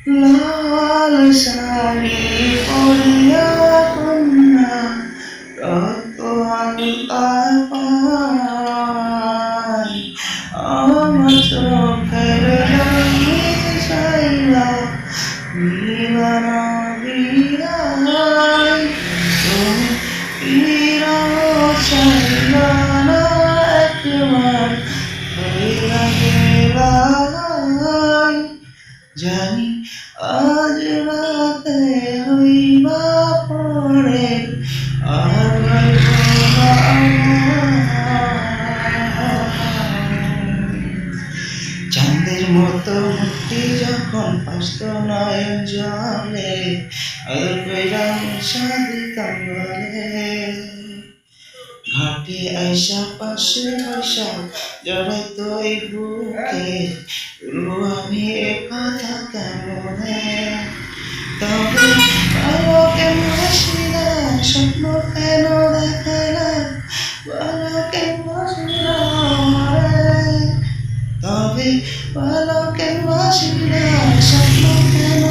লাল শাড়ি পরিয়া কন্যা রক্ত আলুকার পায় আমার চোখের রঙে চাইলা বিমানা বিরাই তুমি বিরাও চাইলা না একবার হইয়া গেলাই জানি আজ রাতে হইবা পরে আর হইব না চাঁদের মতো মুক্তি যখন পাস্ত নয়ন জলে আদর কইরা দিতাম বলে ঘাটে আইসা পাশে বসা জড়াইতো এই বুকে বলবো আমি এ কথা কেমনে তবে ভালো কেন হাসিলা স্বপ্ন কেন দেখাইলা ভালো কেন হাসিলা তবে ভালো কেন হাসিলা স্বপ্ন কেন